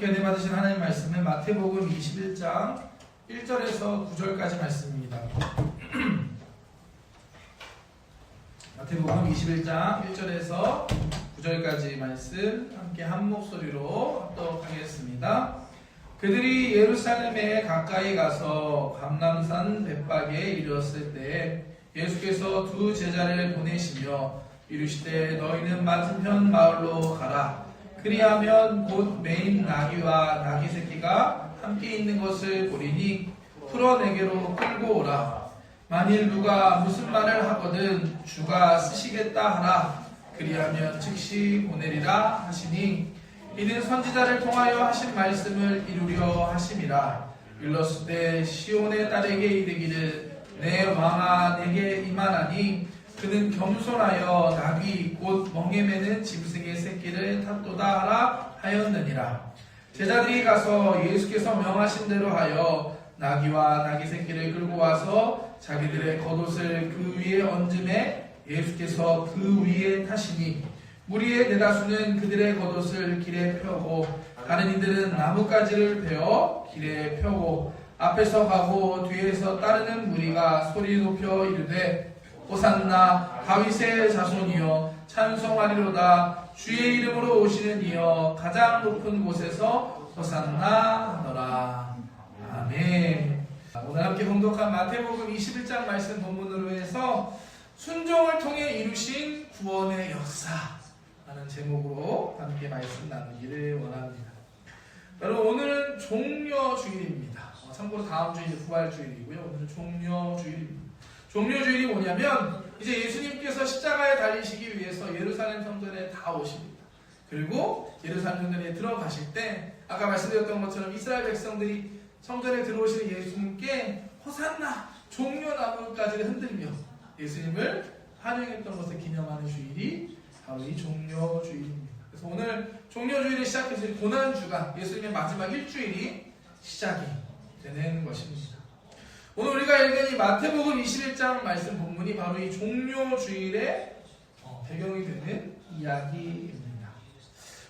여러분께 은혜 받으신 하나님 말씀은 마태복음 21장 1절에서 9절까지 말씀입니다. 마태복음 21장 1절에서 9절까지 말씀 함께 한 목소리로 합독하겠습니다. 그들이 예루살렘에 가까이 가서 감람산 벳박에 이르렀을 때 예수께서 두 제자를 보내시며 이르시되 너희는 맞은편 마을로 가라. 그리하면 곧 매인 나귀와 나귀 새끼가 함께 있는 것을 보리니 풀어 내게로 끌고 오라. 만일 누가 무슨 말을 하거든 주가 쓰시겠다 하라. 그리하면 즉시 보내리라 하시니 이는 선지자를 통하여 하신 말씀을 이루려 하심이라. 일렀을 때 시온의 딸에게 이르기를 내 왕아 내게 임하나니 그는 겸손하여 나귀 곧 멍에 매는 짐승의 새끼를 탔도다 하라 하였느니라. 제자들이 가서 예수께서 명하신 대로 하여 나귀와 나귀 새끼를 끌고 와서 자기들의 겉옷을 그 위에 얹음에 예수께서 그 위에 타시니 무리의 대다수는 그들의 겉옷을 길에 펴고 다른 이들은 나뭇가지를 베어 길에 펴고 앞에서 가고 뒤에서 따르는 무리가 소리 높여 이르되 호산나 다윗의 자손이여 찬송하리로다. 주의 이름으로 오시는 이여 가장 높은 곳에서 호산나 하더라. 아멘. 오늘 함께 봉독한 마태복음 21장 말씀 본문으로 해서 순종을 통해 이루신 구원의 역사라는 제목으로 함께 말씀 나누기를 원합니다. 여러분 오늘은 종려주일입니다. 참고로 다음 주일이 부활주일이고요. 오늘은 종려주일입니다. 종려주일이 뭐냐면 이제 예수님께서 십자가에 달리시기 위해서 예루살렘 성전에 다 오십니다. 그리고 예루살렘 성전에 들어가실 때 아까 말씀드렸던 것처럼 이스라엘 백성들이 성전에 들어오시는 예수님께 호산나 종려나무까지를 흔들며 예수님을 환영했던 것을 기념하는 주일이 바로 이 종려주일입니다. 그래서 오늘 종려주일이 시작해서 고난주간 예수님의 마지막 일주일이 시작이 되는 것입니다. 오늘 우리가 읽은 이 마태복음 21장 말씀 본문이 바로 이 종려주일의 배경이 되는 이야기입니다.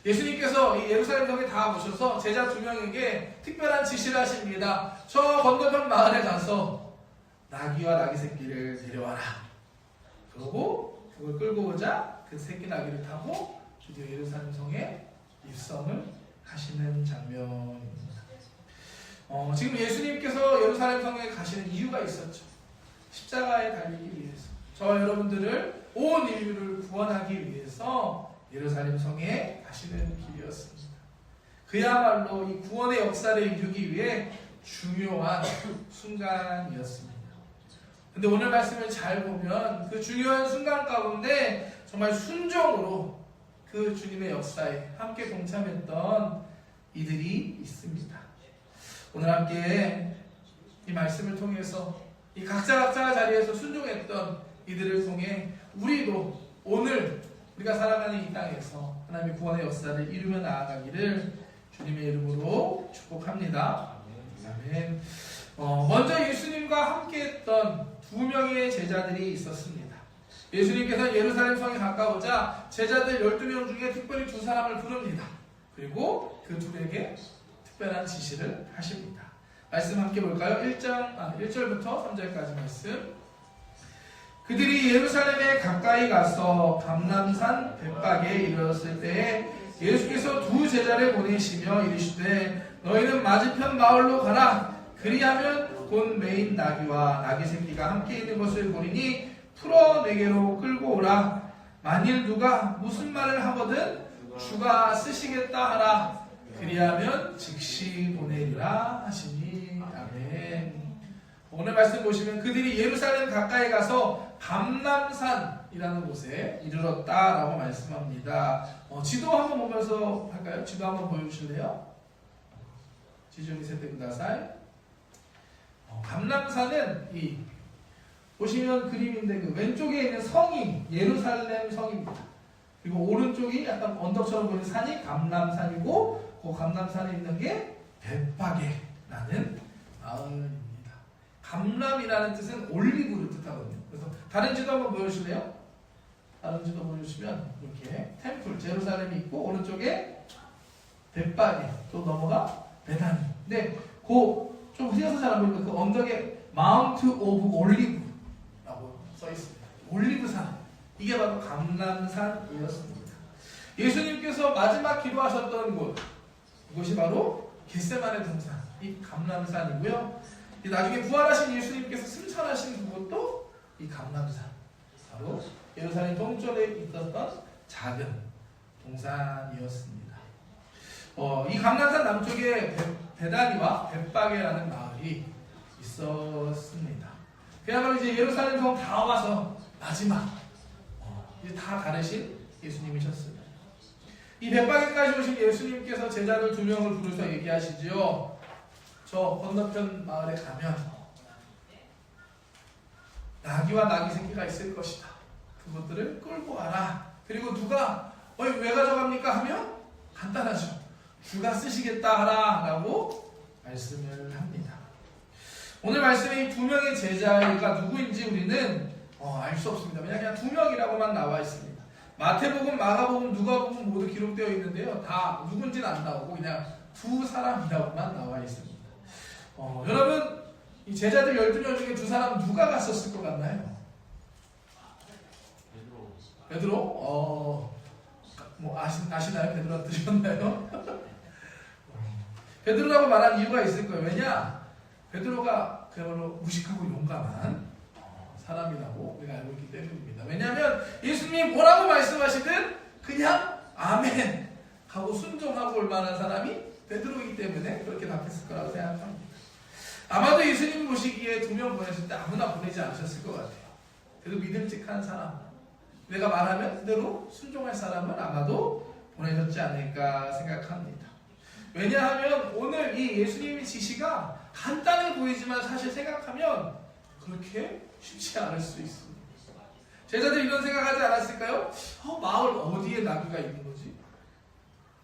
예수님께서 이 예루살렘 성에 다 오셔서 제자 2명에게 특별한 지시를 하십니다. 저 건너편 마을에 가서 나귀와 나귀 새끼를 데려와라. 그러고 그걸 끌고 오자 그 새끼 나귀를 타고 드디어 예루살렘 성에 입성을 하시는 장면입니다. 지금 예수님께서 예루살렘 성에 가시는 이유가 있었죠. 십자가에 달리기 위해서 저와 여러분들을 온 인류를 구원하기 위해서 예루살렘 성에 가시는 길이었습니다. 그야말로 이 구원의 역사를 이루기 위해 중요한 순간이었습니다. 근데 오늘 말씀을 잘 보면 그 중요한 순간 가운데 정말 순종으로 그 주님의 역사에 함께 동참했던 이들이 있습니다. 오늘 함께 이 말씀을 통해서 이 각자 자리에서 순종했던 이들을 통해 우리도 오늘 우리가 살아가는 이 땅에서 하나님의 구원의 역사를 이루며 나아가기를 주님의 이름으로 축복합니다. 아멘. 먼저 예수님과 함께했던 2명의 제자들이 있었습니다. 예수님께서 예루살렘 성에 가까우자 제자들 12명 중에 특별히 2사람을 부릅니다. 그리고 그 둘에게 특별한 지시를 하십니다. 말씀 함께 볼까요? 1절부터 3절까지 말씀. 그들이 예루살렘에 가까이 가서 감람산 벳박에 이르렀을 때에 예수께서 2 제자를 보내시며 이르시되 너희는 맞은편 마을로 가라. 그리하면 곧 매인 나귀와 나귀 새끼가 함께 있는 것을 보리니 풀어 내게로 끌고 오라. 만일 누가 무슨 말을 하거든 주가 쓰시겠다 하라. 그리하면 즉시 보내리라 하시니. 아멘. 오늘 말씀 보시면 그들이 예루살렘 가까이 가서 감람산이라는 곳에 이르렀다라고 말씀합니다. 지도 한번 보면서 할까요? 지도 한번 보여주실래요? 지중이 세대구다살. 감람산은 이 보시면 그림인데 그 왼쪽에 있는 성이 예루살렘 성입니다. 그리고 오른쪽이 약간 언덕처럼 보이는 산이 감람산이고 그 감람산에 있는 게 벳박에라는 마을입니다. 감람이라는 뜻은 올리브를 뜻하거든요. 그래서 다른 지도 한번 보여주실래요? 다른 지도 보여주시면 이렇게 템플 제루살렘이 있고 오른쪽에 벳바게, 또 넘어가 베다니. 근데 좀 휘어서 잘 안 보이니까 그 언덕에 마운트 오브 올리브라고 써 있습니다. 올리브산. 이게 바로 감람산이었습니다. 예수님께서 마지막 기도하셨던 이곳이 바로 겟세마네 동산, 이 감람산이고요. 나중에 부활하신 예수님께서 승천하신 그곳도 이 감람산, 바로 예루살렘 동쪽에 있었던 작은 동산이었습니다. 이 감람산 남쪽에 베다니와 벳바게라는 마을이 있었습니다. 그야말로 이제 예루살렘 성 다 와서 마지막 이제 다 다르신 예수님이셨습니다. 이 벳바게까지 오신 예수님께서 제자들 2명을 부르셔서 얘기하시죠. 저 건너편 마을에 가면 나귀와 나귀 새끼가 있을 것이다. 그것들을 끌고 와라. 그리고 누가 왜 가져갑니까? 하면 간단하죠. 주가 쓰시겠다 하라 라고 말씀을 합니다. 오늘 말씀에 이 2명의 제자가 누구인지 우리는 알 수 없습니다. 왜냐하면 그냥 2명이라고만 나와 있습니다. 마태복음, 마가복음, 누가복음 모두 기록되어 있는데요. 다 누군지는 안 나오고 그냥 2사람이라고만 나와 있습니다. 여러분, 이 제자들 12명 중에 2사람 누가 갔었을 것 같나요? 베드로? 아시나요? 베드로가 들으셨나요? 베드로라고 말한 이유가 있을 거예요. 왜냐? 베드로가 그야말로 무식하고 용감한 사람이라고 우리가 알고 있기 때문입니다. 왜냐하면 예수님이 뭐라고 말씀하시든 그냥 아멘 하고 순종하고 올 만한 사람이 베드로이기 때문에 그렇게 답했을 거라고 생각합니다. 아마도 예수님이 보시기에 2명 보내실 때 아무나 보내지 않으셨을 것 같아요. 그래도 믿음직한 사람, 내가 말하면 그대로 순종할 사람은 아마도 보내셨지 않을까 생각합니다. 왜냐하면 오늘 이 예수님의 지시가 간단해 보이지만 사실 생각하면 그렇게 쉽지 않을 수 있습니다. 제자들이 이런 생각하지 않았을까요? 마을 어디에 나귀가 있는 거지?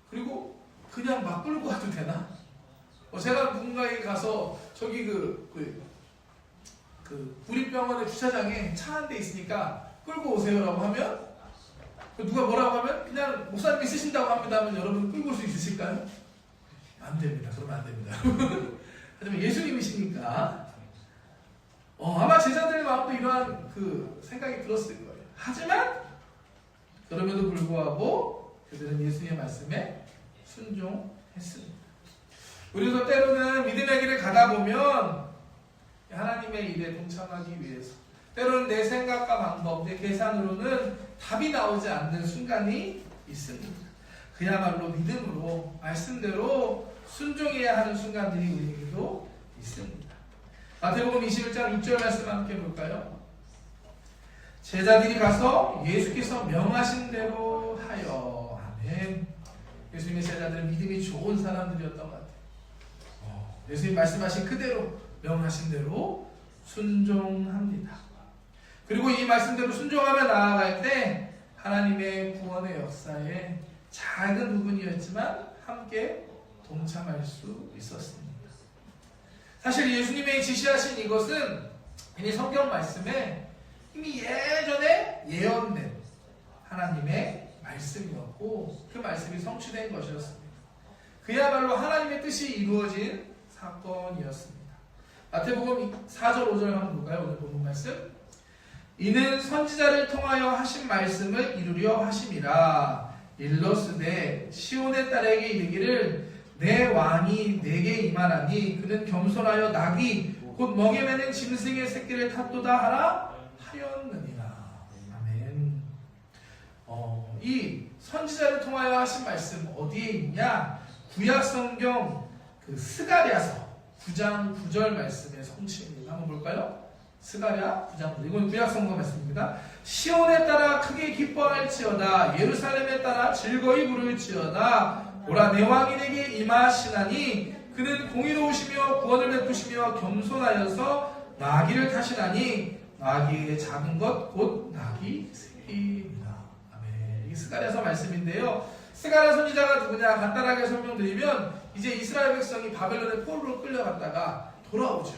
그리고 그냥 막 끌고 와도 되나? 제가 누군가에 가서 저기 구립병원의 주차장에 차 한 대 있으니까 끌고 오세요라고 하면 누가 뭐라고 하면 그냥 목사님이 쓰신다고 합니다 하면 여러분 끌고 올 수 있으실까요? 안 됩니다. 그러면 안 됩니다. 하지만 예수님이시니까 아마 제자들의 마음도 이러한 생각이 들었을 거예요. 하지만 그럼에도 불구하고 그들은 예수님의 말씀에 순종했습니다. 우리도 때로는 믿음의 길을 가다 보면 하나님의 일에 동참하기 위해서 때로는 내 생각과 방법, 내 계산으로는 답이 나오지 않는 순간이 있습니다. 그야말로 믿음으로 말씀대로 순종해야 하는 순간들이 우리에게도 있습니다. 마태복음 21장 6절 말씀 함께 볼까요? 제자들이 가서 예수께서 명하신 대로 하여. 아멘. 예수님의 제자들은 믿음이 좋은 사람들이었던 것 같아요. 예수님 말씀하신 그대로 명하신 대로 순종합니다. 그리고 이 말씀대로 순종하며 나아갈 때 하나님의 구원의 역사에 작은 부분이었지만 함께 동참할 수 있었습니다. 사실 예수님의 지시하신 이것은 이미 성경 말씀에 이미 예전에 예언된 하나님의 말씀이었고 그 말씀이 성취된 것이었습니다. 그야말로 하나님의 뜻이 이루어진 사건이었습니다. 마태복음 4절 5절 한번 볼까요? 오늘 본문 말씀. 이는 선지자를 통하여 하신 말씀을 이루려 하심이라. 일러스되 시온의 딸에게 이르기를 내 왕이 내게 임하나니 그는 겸손하여 나귀 곧 멍에 매는 짐승의 새끼를 탔도다 하라 하였느니라. 아멘. 이 선지자를 통하여 하신 말씀 어디에 있냐? 구약 성경 스가랴서 9장 9절 말씀의 성취입니다. 한번 볼까요? 스가랴 9장 9절. 이건 구약 성경 말씀입니다. 시온에 따라 크게 기뻐할지어다. 예루살렘에 따라 즐거이 부를지어다. 오라 내 왕이 내게 임하시나니 그는 공의로우시며 구원을 베푸시며 겸손하여서 나귀를 타시나니 나귀의 작은 것 곧 나귀 새끼입니다. 아멘. 이 스가랴서 말씀인데요. 스가랴 선지자가 누구냐 간단하게 설명드리면 이제 이스라엘 백성이 바벨론의 포로로 끌려갔다가 돌아오죠.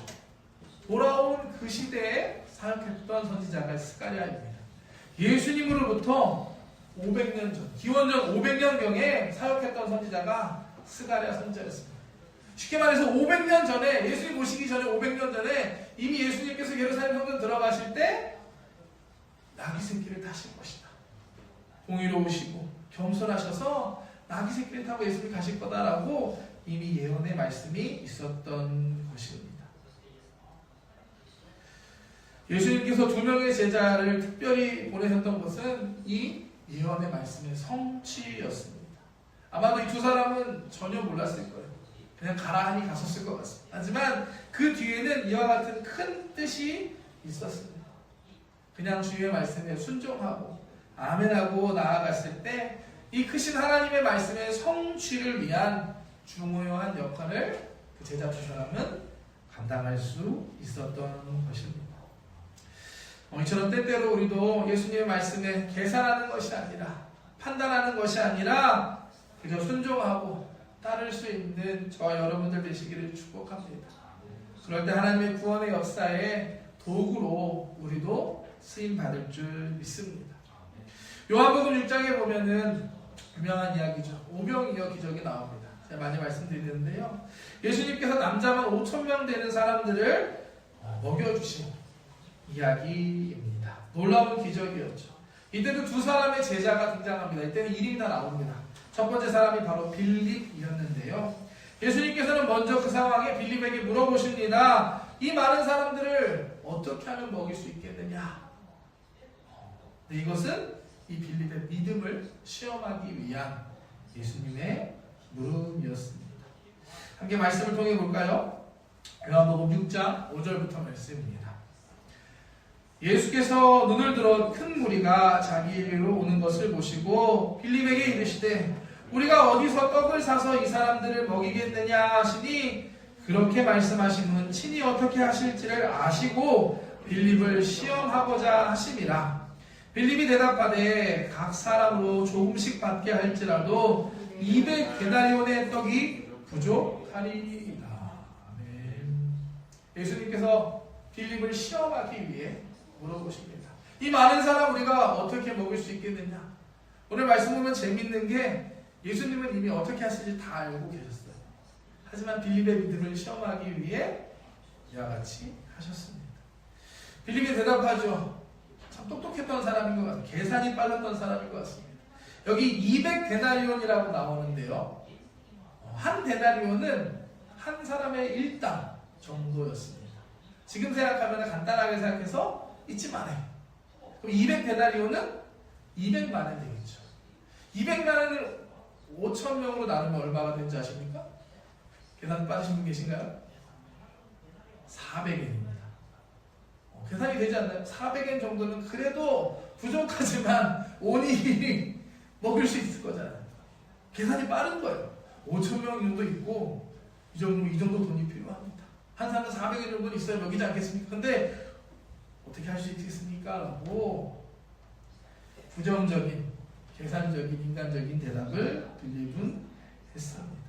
돌아온 그 시대에 사역했던 선지자가 스가랴입니다. 예수님으로부터 500년 전, 기원전 500년경에 사역했던 선지자가 스가랴 선지자였습니다. 쉽게 말해서 500년 전에, 예수님 오시기 전에 500년 전에 이미 예수님께서 예루살렘 성전 들어가실 때 나귀 새끼를 타실 것이다. 공의로우시고 겸손하셔서 나귀 새끼를 타고 예수님이 가실 거다라고 이미 예언의 말씀이 있었던 것입니다. 예수님께서 2명의 제자를 특별히 보내셨던 것은 이 예언의 말씀의 성취였습니다. 아마도 이 두 사람은 전혀 몰랐을 거예요. 그냥 가라 하니 갔었을 것 같습니다. 하지만 그 뒤에는 이와 같은 큰 뜻이 있었습니다. 그냥 주의 말씀에 순종하고 아멘하고 나아갔을 때 이 크신 하나님의 말씀의 성취를 위한 중요한 역할을 그 제자 두 사람은 감당할 수 있었던 것입니다. 이처럼 때때로 우리도 예수님의 말씀에 계산하는 것이 아니라, 판단하는 것이 아니라 그저 순종하고 따를 수 있는 저와 여러분들 되시기를 축복합니다. 그럴 때 하나님의 구원의 역사에 도구로 우리도 쓰임 받을 줄 믿습니다. 요한복음 6장에 보면은 유명한 이야기죠. 오병이어 기적이 나옵니다. 제가 많이 말씀드리는데요. 예수님께서 남자만 5,000명 되는 사람들을 먹여주신 이야기입니다. 놀라운 기적이었죠. 이때도 두 사람의 제자가 등장합니다. 이때는 이름이 다 나옵니다. 첫 번째 사람이 바로 빌립이었는데요. 예수님께서는 먼저 그 상황에 빌립에게 물어보십니다. 이 많은 사람들을 어떻게 하면 먹일 수 있겠느냐? 네, 이것은 이 빌립의 믿음을 시험하기 위한 예수님의 물음이었습니다. 함께 말씀을 통해 볼까요? 요한복음 6장 5절부터 말씀입니다. 예수께서 눈을 들어 큰 무리가 자기에게로 오는 것을 보시고 빌립에게 이르시되 우리가 어디서 떡을 사서 이 사람들을 먹이겠느냐 하시니 그렇게 말씀하신 분 친히 어떻게 하실지를 아시고 빌립을 시험하고자 하심이라. 빌립이 대답하되 각 사람으로 조금씩 받게 할지라도 200데나리온의 떡이 부족하리이다. 아멘. 예수님께서 빌립을 시험하기 위해 물어보십니다. 이 많은 사람 우리가 어떻게 먹을 수 있겠느냐? 오늘 말씀 보면 재밌는 게 예수님은 이미 어떻게 하실지 다 알고 계셨어요. 하지만 빌립의 믿음을 시험하기 위해 이와 같이 하셨습니다. 빌립이 대답하죠. 참 똑똑했던 사람인 것 같습니다. 계산이 빨랐던 사람인 것 같습니다. 여기 200데나리온이라고 나오는데요. 한 데나리온은 한 사람의 일당 정도였습니다. 지금 생각하면 간단하게 생각해서 잊지만 해요. 그럼 200데나리온은 200만 원 되겠죠. 200만 원을 5,000명으로 나누면 얼마가 되는지 아십니까? 계산 빠지신 분 계신가요? 400엔입니다. 계산이 되지 않나요? 400엔 정도는 그래도 부족하지만 온이 먹일 수 있을 거잖아요. 계산이 빠른 거예요. 5,000명 정도 있고 이 정도 돈이 필요합니다. 한 사람은 400엔 정도는 있어야 먹이지 않겠습니까? 근데 어떻게 할 수 있겠습니까? 라고 부정적인, 계산적인, 인간적인 대답을 빌립은 했습니다.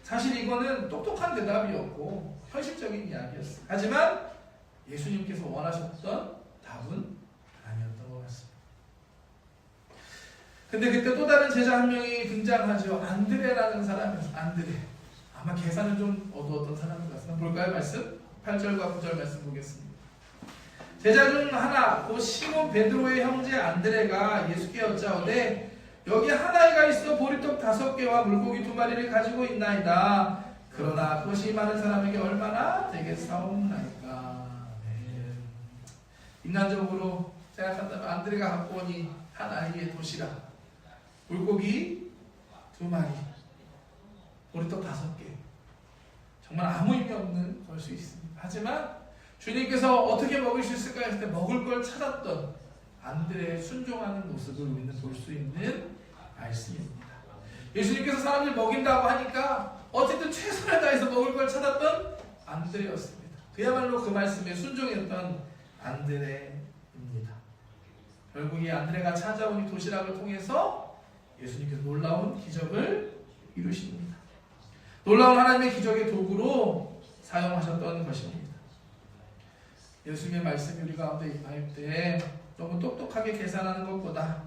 사실 이거는 똑똑한 대답이었고 현실적인 이야기였어요. 하지만 예수님께서 원하셨던 답은 아니었던 것 같습니다. 근데 그때 또 다른 제자 한 명이 등장하죠. 안드레라는 사람이었어요. 안드레. 아마 계산을 좀 어두웠던 사람인 것 같습니다. 볼까요? 말씀? 8절과 9절 말씀 보겠습니다. 제자 중 하나 곧 시몬 베드로의 형제 안드레가 예수께 여짜오되 여기 한 아이가 있어 보리떡 5개와 물고기 2마리를 가지고 있나이다. 그러나 그것이 많은 사람에게 얼마나 되겠사옵나이까. 네. 인간적으로 생각한다면 안드레가 갖고 오니 한 아이의 도시락, 물고기 2마리, 보리떡 5개. 정말 아무 의미 없는 걸 수 있습니다. 하지만 주님께서 어떻게 먹을 수 있을까 했을 때 먹을 걸 찾았던 안드레의 순종하는 모습을 우리는 볼 수 있는 말씀입니다. 예수님께서 사람들 먹인다고 하니까 어쨌든 최선을 다해서 먹을 걸 찾았던 안드레였습니다. 그야말로 그 말씀에 순종했던 안드레입니다. 결국 이 안드레가 찾아온 이 도시락을 통해서 예수님께서 놀라운 기적을 이루십니다. 놀라운 하나님의 기적의 도구로 사용하셨던 것입니다. 예수님의 말씀이 우리 가운데 임할 때 너무 똑똑하게 계산하는 것보다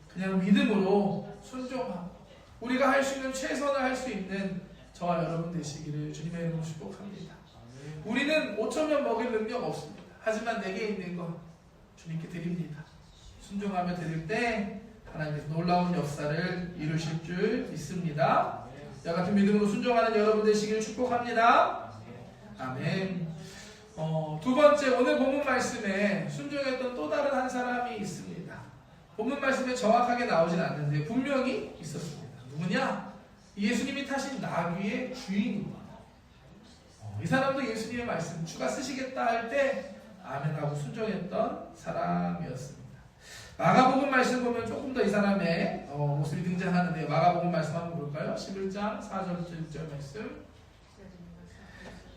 그냥 믿음으로 순종하고 우리가 할 수 있는 최선을 할 수 있는 저와 여러분 되시기를 주님의 이름으로 축복합니다. 우리는 5,000명 먹일 능력 없습니다. 하지만 내게 있는 것 주님께 드립니다. 순종하며 드릴 때 하나님께서 놀라운 역사를 이루실 줄 믿습니다. 이와 같은 믿음으로 순종하는 여러분 되시기를 축복합니다. 아멘. 두 번째, 오늘 본문 말씀에 순종했던 또 다른 한 사람이 있습니다. 본문 말씀에 정확하게 나오진 않는데 분명히 있었습니다. 누구냐? 예수님이 타신 나귀의 주인입니다. 이 사람도 예수님의 말씀 주가 쓰시겠다 할 때 아멘하고 순종했던 사람이었습니다. 마가복음 말씀 보면 조금 더 이 사람의 모습이 등장하는데 마가복음 말씀 한번 볼까요? 11장 4절 7절 말씀.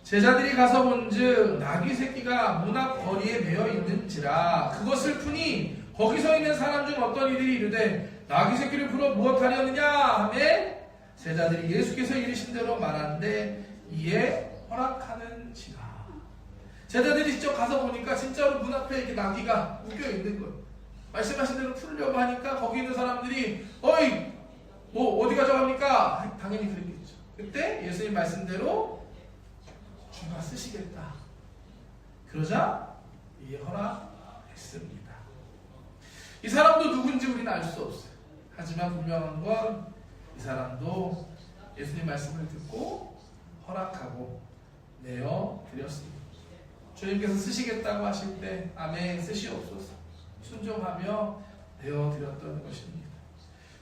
제자들이 가서 본즉 나귀 새끼가 문 앞 거리에 매여 있는지라 그것을 푸니 거기서 있는 사람 중 어떤 이들이 이르되 나귀 새끼를 풀어 무엇하려느냐 하매 제자들이 예수께서 이르신 대로 말하는데 이에 허락하는지라. 제자들이 직접 가서 보니까 진짜로 문 앞에 이렇게 나귀가 묶여 있는 거예요. 말씀하신 대로 풀려고 하니까 거기 있는 사람들이 어이 뭐 어디 가져갑니까? 당연히 그러겠죠. 그때 예수님 말씀대로 주가 쓰시겠다. 그러자 이에 허락했습니다. 이 사람도 누군지 우리는 알 수 없어요. 하지만 분명한 건 이 사람도 예수님 말씀을 듣고 허락하고 내어드렸습니다. 주님께서 쓰시겠다고 하실 때 아멘 쓰시옵소서 순종하며 내어드렸던 것입니다.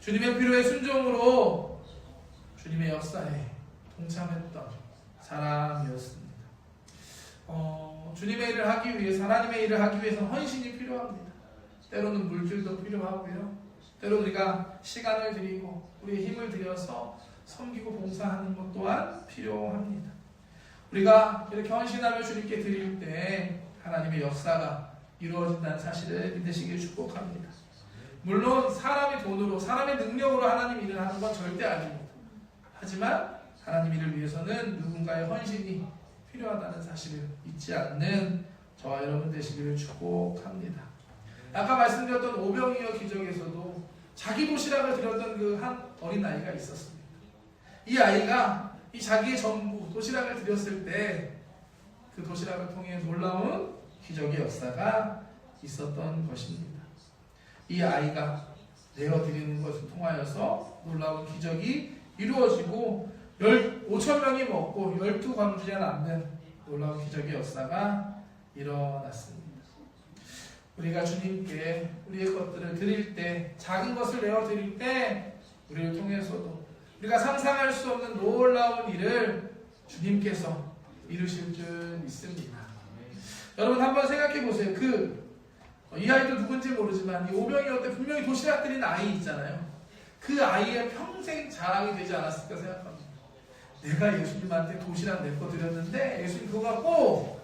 주님의 필요에 순종으로 주님의 역사에 동참했던 사람이었습니다. 주님의 일을 하기 위해서 하나님의 일을 하기 위해서 헌신이 필요합니다. 때로는 물질도 필요하고요. 때로 우리가 시간을 드리고 우리의 힘을 들여서 섬기고 봉사하는 것 또한 필요합니다. 우리가 이렇게 헌신하며 주님께 드릴 때 하나님의 역사가 이루어진다는 사실을 믿으시길 축복합니다. 물론 사람의 돈으로 사람의 능력으로 하나님 일을 하는 건 절대 아닙니다. 하지만 하나님 일을 위해서는 누군가의 헌신이 필요하다는 사실을 잊지 않는 저와 여러분 되시기를 축복합니다. 아까 말씀드렸던 오병이어 기적에서도 자기 도시락을 드렸던 그 한 어린아이가 있었습니다. 이 아이가 이 자기의 전부 도시락을 드렸을 때 그 도시락을 통해 놀라운 기적의 역사가 있었던 것입니다. 이 아이가 내어드리는 것을 통하여서 놀라운 기적이 이루어지고 5,000명이 먹고 12광주리가 남는 놀라운 기적의 역사가 일어났습니다. 우리가 주님께 우리의 것들을 드릴 때 작은 것을 내어드릴 때 우리를 통해서도 우리가 상상할 수 없는 놀라운 일을 주님께서 이루실 줄 믿습니다. 여러분 한번 생각해 보세요. 이 아이도 누군지 모르지만 이 오병이어 때 분명히 도시락 드린 아이 있잖아요. 그 아이의 평생 자랑이 되지 않았을까 생각합니다. 내가 예수님한테 도시락 내 거 드렸는데 예수님 그거 갖고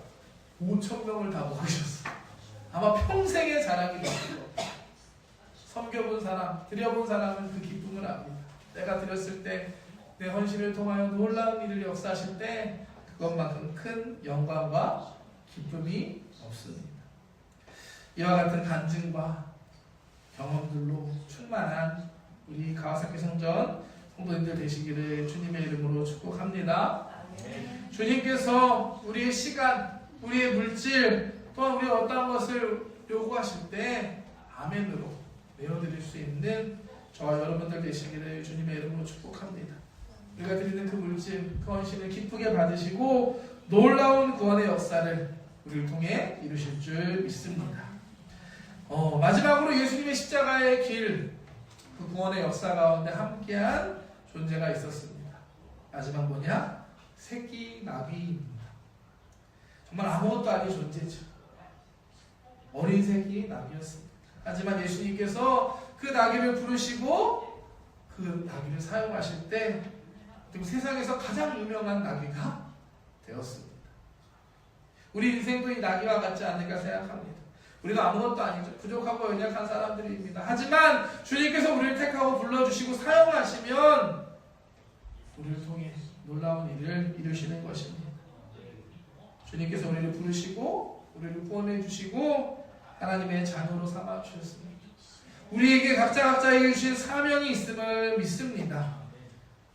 5,000명을 다 먹으셨어. 아마 평생의 자랑이 됐을 거예요. 섬겨본 사람, 드려본 사람은 그 기쁨을 압니다. 내가 드렸을 때 내 헌신을 통하여 놀라운 일을 역사하실 때 그것만큼 큰 영광과 기쁨이 없습니다. 이와 같은 간증과 경험들로 충만한 우리 가와사키 성전 성도님들 되시기를 주님의 이름으로 축복합니다. 주님께서 우리의 시간, 우리의 물질, 또한 우리의 어떠한 것을 요구하실 때 아멘으로 내어드릴 수 있는 저와 여러분들 되시기를 주님의 이름으로 축복합니다. 우리가 드리는 그 물질, 그 헌신을 기쁘게 받으시고 놀라운 구원의 역사를 우리를 통해 이루실 줄 믿습니다. 마지막으로 예수님의 십자가의 길, 그 구원의 역사 가운데 함께한 존재가 있었습니다. 마지막 뭐냐? 새끼 나귀입니다. 정말 아무것도 아닌 존재죠. 어린 새끼 나귀였습니다. 하지만 예수님께서 그 나귀를 부르시고 그 나귀를 사용하실 때 그리고 세상에서 가장 유명한 나귀가 되었습니다. 우리 인생도 이 나귀와 같지 않을까 생각합니다. 우리가 아무것도 아니죠. 부족하고 연약한 사람들입니다. 하지만 주님께서 우리를 택하고 불러주시고 사용하시면 우리를 통해 놀라운 일을 이루시는 것입니다. 주님께서 우리를 부르시고 우리를 구원해 주시고 하나님의 자녀로 삼아 주셨습니다. 우리에게 각자에게 주신 사명이 있음을 믿습니다.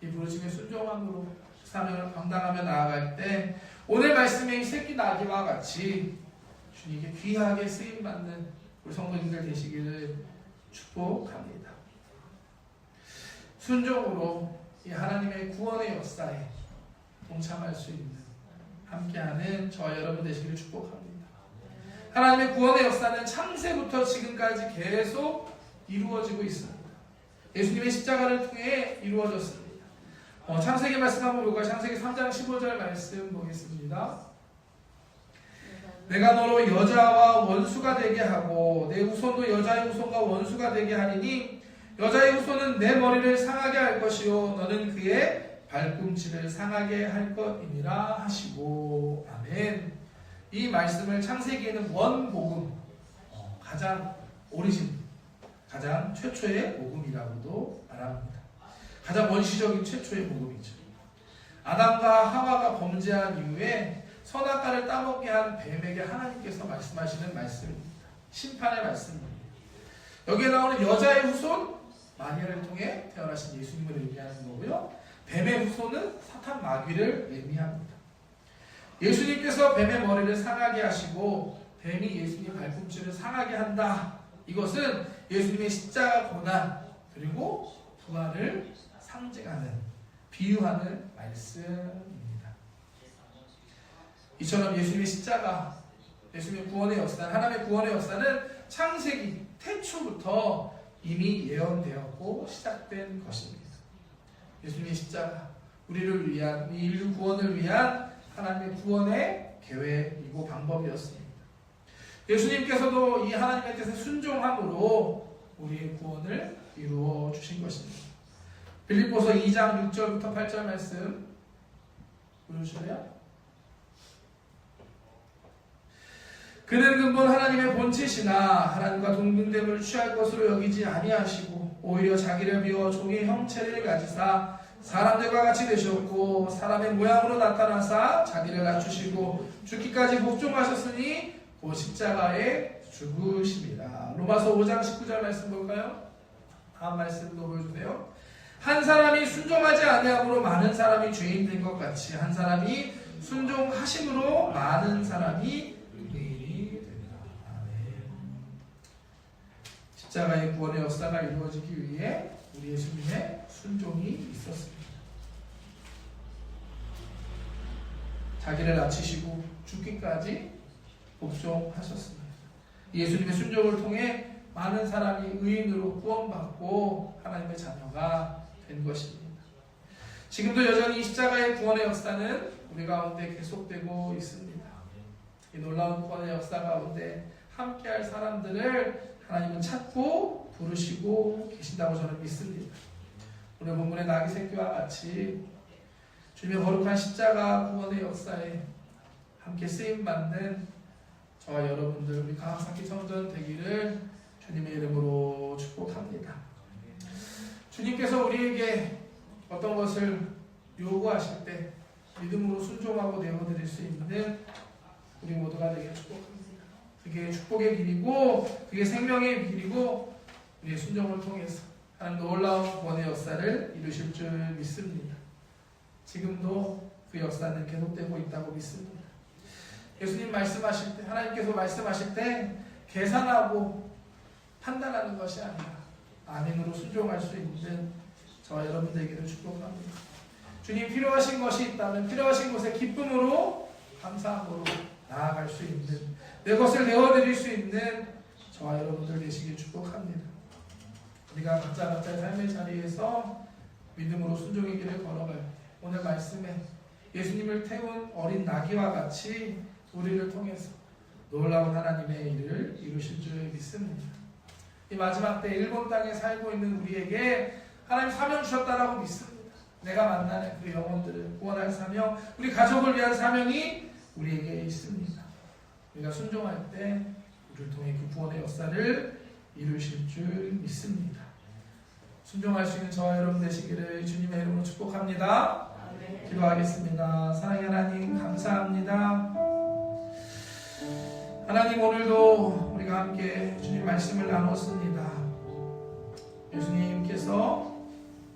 이 부르심의 순종함으로 사명을 감당하며 나아갈 때 오늘 말씀의 이 새끼 나귀와 같이 주님께 귀하게 쓰임받는 우리 성도님들 되시기를 축복합니다. 순종으로 이 하나님의 구원의 역사에 동참할 수 있는 함께하는 저와 여러분 되시기를 축복합니다. 하나님의 구원의 역사는 창세부터 지금까지 계속 이루어지고 있습니다. 예수님의 십자가를 통해 이루어졌습니다. 창세기 말씀 한번 볼까요? 창세기 3장 15절 말씀 보겠습니다. 내가 너로 여자와 원수가 되게 하고 내 후손도 여자의 후손과 원수가 되게 하리니 여자의 후손은 내 머리를 상하게 할 것이요 너는 그의 발꿈치를 상하게 할 것이니라 하시고. 아멘. 이 말씀을 창세기에는 원복음, 가장 오리진, 가장 최초의 복음이라고도 말합니다. 가장 원시적인 최초의 복음이죠. 아담과 하와가 범죄한 이후에 선악과를 따먹게 한 뱀에게 하나님께서 말씀하시는 말씀입니다. 심판의 말씀입니다. 여기에 나오는 여자의 후손, 마리아를 통해 태어나신 예수님을 의미하는 거고요. 뱀의 후손은 사탄 마귀를 의미합니다. 예수님께서 뱀의 머리를 상하게 하시고 뱀이 예수님 발꿈치를 상하게 한다. 이것은 예수님의 십자가 고난 그리고 부활을 상징하는, 비유하는 말씀입니다. 이처럼 예수님의 십자가, 예수님의 구원의 역사는, 하나님의 구원의 역사는 창세기 태초부터 이미 예언되었고 시작된 것입니다. 예수님의 십자가, 우리를 위한, 이 인류 구원을 위한 하나님의 구원의 계획이고 방법이었습니다. 예수님께서도 이 하나님의 뜻에 순종함으로 우리의 구원을 이루어 주신 것입니다. 빌립보서 2장 6절부터 8절 말씀 보여주실래요? 그는 근본 하나님의 본체시나 하나님과 동등됨을 취할 것으로 여기지 아니하시고 오히려 자기를 비워 종의 형체를 가지사 사람들과 같이 되셨고 사람의 모양으로 나타나사 자기를 낮추시고 죽기까지 복종하셨으니 그 십자가에 죽으십니다. 로마서 5장 19절 말씀 볼까요? 다음 말씀도 보여주세요. 한 사람이 순종하지 아니함으로 많은 사람이 죄인 된 것 같이 한 사람이 순종하심으로 많은 사람이 의인이 됩니다. 아멘. 십자가의 구원의 역사가 이루어지기 위해 우리 예수님의 순종이 있었습니다. 자기를 낮추시고 죽기까지 복종하셨습니다. 예수님의 순종을 통해 많은 사람이 의인으로 구원받고 하나님의 자녀가 된 것입니다. 지금도 여전히 십자가의 구원의 역사는 우리 가운데 계속되고 있습니다. 이 놀라운 구원의 역사 가운데 함께할 사람들을 하나님은 찾고 부르시고 계신다고 저는 믿습니다. 오늘 본문의 나귀 새끼와 같이 주님의 거룩한 십자가 구원의 역사에 함께 쓰임받는 저와 여러분들, 우리 강학사기 성전 되기를 주님의 이름으로 축복합니다. 주님께서 우리에게 어떤 것을 요구하실 때 믿음으로 순종하고 내어드릴 수 있는 우리 모두가 되기를 축복합니다. 그게 축복의 길이고 그게 생명의 길이고 우리의 순종을 통해서 하나님 놀라운 구원의 역사를 이루실 줄 믿습니다. 지금도 그 역사는 계속되고 있다고 믿습니다. 예수님 말씀하실 때, 하나님께서 말씀하실 때 계산하고 판단하는 것이 아니라 아멘으로 순종할 수 있는 저와 여러분 되기를 축복합니다. 주님 필요하신 것이 있다면 필요하신 것에 기쁨으로 감사함으로 나아갈 수 있는, 내 것을 내어드릴 수 있는 저와 여러분들 되시길 축복합니다. 우리가 각자의 삶의 자리에서 믿음으로 순종의 길을 걸어갈 때 오늘 말씀에 예수님을 태운 어린 나귀와 같이 우리를 통해서 놀라운 하나님의 일을 이루실 줄 믿습니다. 이 마지막 때 일본 땅에 살고 있는 우리에게 하나님 사명 주셨다라고 믿습니다. 내가 만나는 그 영혼들을 구원할 사명, 우리 가족을 위한 사명이 우리에게 있습니다. 우리가 순종할 때 우리를 통해 그 구원의 역사를 이루실 줄 믿습니다. 순종할 수 있는 저와 여러분 되시기를 주님의 이름으로 축복합니다. 기도하겠습니다. 사랑의 하나님 감사합니다. 하나님 오늘도 우리가 함께 주님 말씀을 나눴습니다. 예수님께서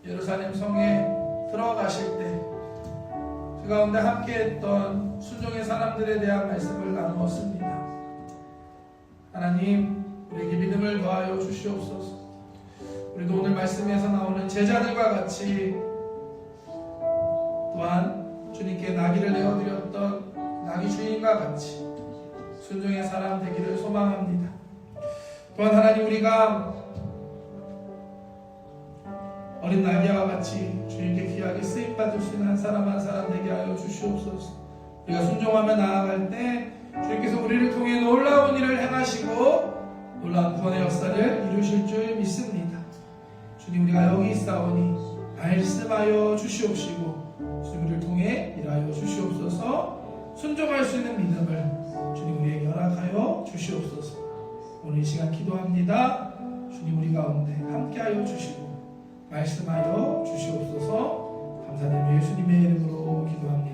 예루살렘 성에 들어가실 때 그 가운데 함께했던 순종의 사람들에 대한 말씀을 나누었습니다. 하나님, 우리에게 믿음을 더하여 주시옵소서. 우리도 오늘 말씀에서 나오는 제자들과 같이 또한 주님께 나귀를 내어드렸던 나귀 주인과 같이 순종의 사람 되기를 소망합니다. 또한 하나님, 우리가 어린 나귀와 같이 주님께 귀하게 쓰임받을 수 있는 한 사람 한 사람 되게 하여 주시옵소서. 우리가 순종하며 나아갈 때 주님께서 우리를 통해 놀라운 일을 행하시고 놀라운 구원의 역사를 이루실 줄 믿습니다. 주님, 우리가 여기 있사오니 말씀하여 주시옵시고 주님 우리를 통해 일하여 주시옵소서. 순종할 수 있는 믿음을 주님 우리에게 허락하여 주시옵소서. 오늘 이 시간 기도합니다. 주님, 우리 가운데 함께하여 주시고 말씀하여 주시옵소서. 감사드리며 예수님의 이름으로 기도합니다.